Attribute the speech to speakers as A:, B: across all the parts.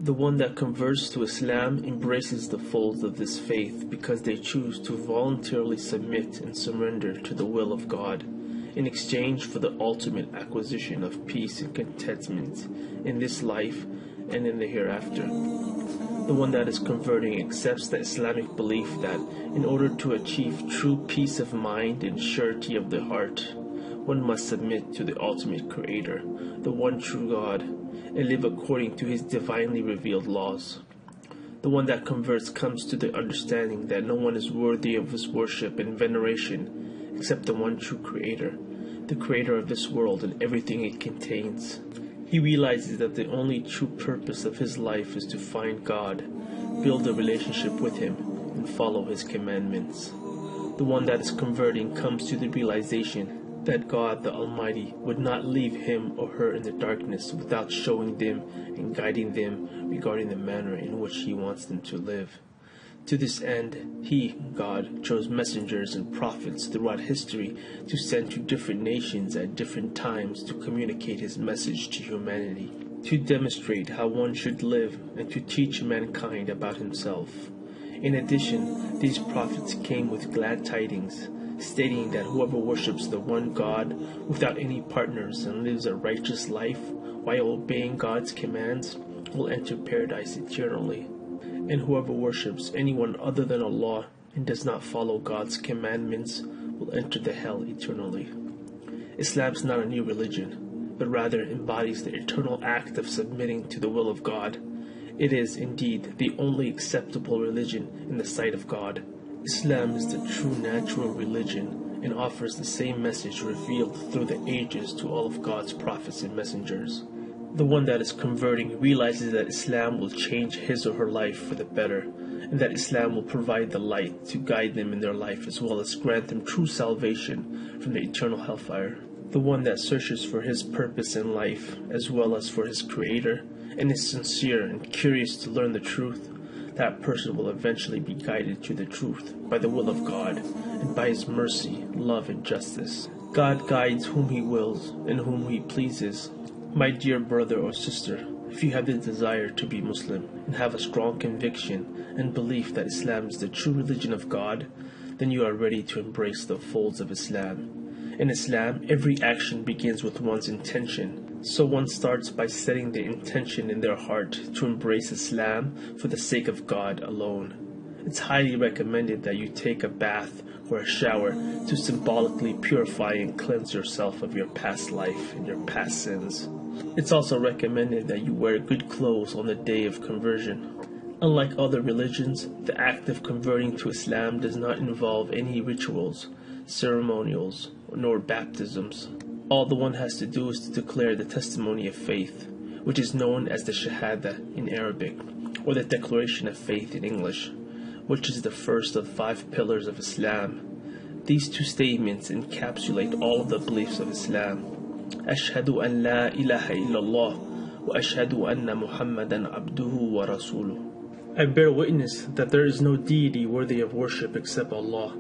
A: The one that converts to Islam embraces the folds of this faith because they choose to voluntarily submit and surrender to the will of God in exchange for the ultimate acquisition of peace and contentment in this life and in the hereafter. The one that is converting accepts the Islamic belief that in order to achieve true peace of mind and surety of the heart, one must submit to the ultimate Creator, the one true God, and live according to His divinely revealed laws. The one that converts comes to the understanding that no one is worthy of his worship and veneration except the one true Creator, the Creator of this world and everything it contains. He realizes that the only true purpose of his life is to find God, build a relationship with Him, and follow His commandments. The one that is converting comes to the realization that God the Almighty would not leave him or her in the darkness without showing them and guiding them regarding the manner in which He wants them to live. To this end, He, God, chose messengers and prophets throughout history to send to different nations at different times to communicate His message to humanity, to demonstrate how one should live and to teach mankind about Himself. In addition, these prophets came with glad tidings, stating that whoever worships the one God without any partners and lives a righteous life while obeying God's commands will enter paradise eternally. And whoever worships anyone other than Allah and does not follow God's commandments will enter the hell eternally. Islam is not a new religion, but rather embodies the eternal act of submitting to the will of God. It is, indeed, the only acceptable religion in the sight of God. Islam is the true natural religion and offers the same message revealed through the ages to all of God's prophets and messengers. The one that is converting realizes that Islam will change his or her life for the better, and that Islam will provide the light to guide them in their life as well as grant them true salvation from the eternal hellfire. The one that searches for his purpose in life as well as for his Creator and is sincere and curious to learn the truth, that person will eventually be guided to the truth by the will of God and by His mercy, love, and justice. God guides whom He wills and whom He pleases. My dear brother or sister, if you have the desire to be Muslim and have a strong conviction and belief that Islam is the true religion of God, then you are ready to embrace the folds of Islam. In Islam, every action begins with one's intention. So one starts by setting the intention in their heart to embrace Islam for the sake of God alone. It's highly recommended that you take a bath or a shower to symbolically purify and cleanse yourself of your past life and your past sins. It's also recommended that you wear good clothes on the day of conversion. Unlike other religions, the act of converting to Islam does not involve any rituals, ceremonials, nor baptisms. All the one has to do is to declare the testimony of faith, which is known as the Shahada in Arabic, or the Declaration of Faith in English, which is the first of 5 pillars of Islam. These 2 statements encapsulate all of the beliefs of Islam. Ashhadu an la ilaha illallah wa ashhadu anna Muhammadan abduhu wa rasuluh. I bear witness that there is no deity worthy of worship except Allah,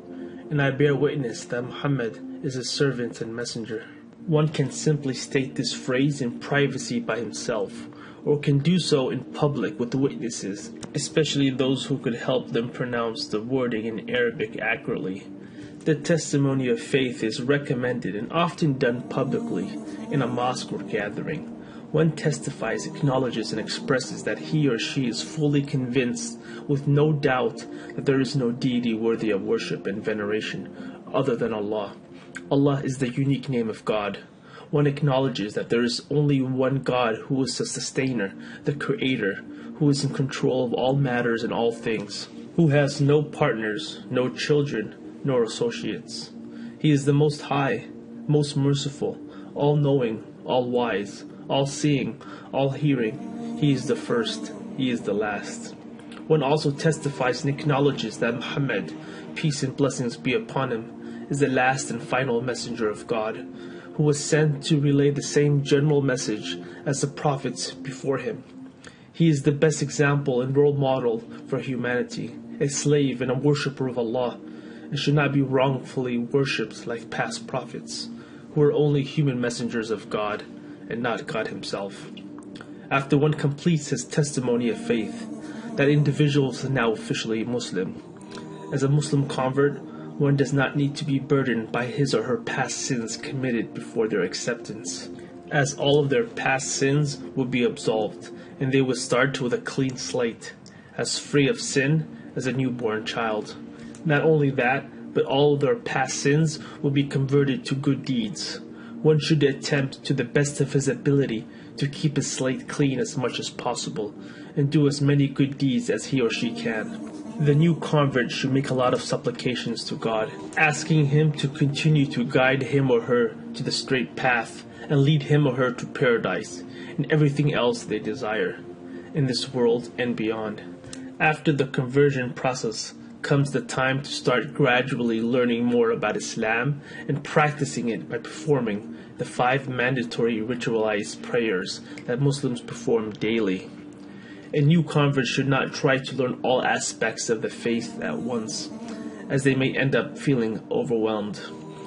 A: and I bear witness that Muhammad is His servant and messenger. One can simply state this phrase in privacy by himself, or can do so in public with witnesses, especially those who could help them pronounce the wording in Arabic accurately. The testimony of faith is recommended and often done publicly in a mosque or gathering. One testifies, acknowledges, and expresses that he or she is fully convinced, with no doubt, that there is no deity worthy of worship and veneration other than Allah. Allah is the unique name of God. One acknowledges that there is only one God who is the sustainer, the creator, who is in control of all matters and all things, who has no partners, no children, nor associates. He is the Most High, most merciful, all-knowing, all-wise, all-seeing, all-hearing. He is the first, He is the last. One also testifies and acknowledges that Muhammad, peace and blessings be upon him, is the last and final messenger of God, who was sent to relay the same general message as the prophets before him. He is the best example and role model for humanity, a slave and a worshipper of Allah, and should not be wrongfully worshipped like past prophets, who were only human messengers of God, and not God Himself. After one completes his testimony of faith, that individual is now officially Muslim. As a Muslim convert, one does not need to be burdened by his or her past sins committed before their acceptance, as all of their past sins will be absolved, and they will start with a clean slate, as free of sin as a newborn child. Not only that, but all of their past sins will be converted to good deeds. One should attempt to the best of his ability to keep his slate clean as much as possible, and do as many good deeds as he or she can. The new convert should make a lot of supplications to God, asking Him to continue to guide him or her to the straight path and lead him or her to paradise and everything else they desire, in this world and beyond. After the conversion process comes the time to start gradually learning more about Islam and practicing it by performing the 5 mandatory ritualized prayers that Muslims perform daily. A new convert should not try to learn all aspects of the faith at once, as they may end up feeling overwhelmed.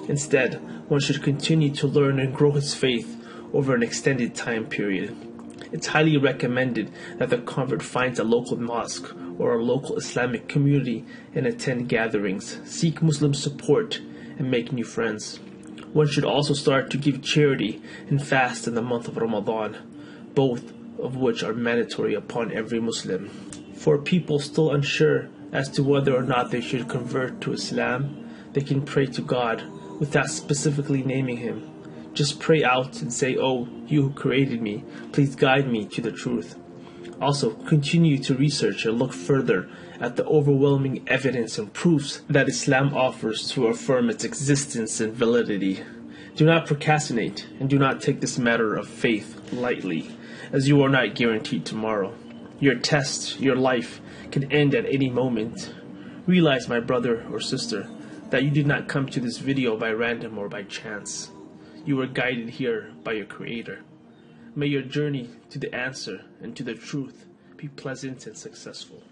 A: Instead, one should continue to learn and grow his faith over an extended time period. It's highly recommended that the convert finds a local mosque or a local Islamic community and attend gatherings, seek Muslim support, and make new friends. One should also start to give charity and fast in the month of Ramadan, both of which are mandatory upon every Muslim. For people still unsure as to whether or not they should convert to Islam, they can pray to God without specifically naming Him. Just pray out and say, "Oh, you who created me, please guide me to the truth." Also, continue to research and look further at the overwhelming evidence and proofs that Islam offers to affirm its existence and validity. Do not procrastinate, and do not take this matter of faith lightly, as you are not guaranteed tomorrow. Your test, your life, can end at any moment. Realize, my brother or sister, that you did not come to this video by random or by chance. You were guided here by your Creator. May your journey to the answer and to the truth be pleasant and successful.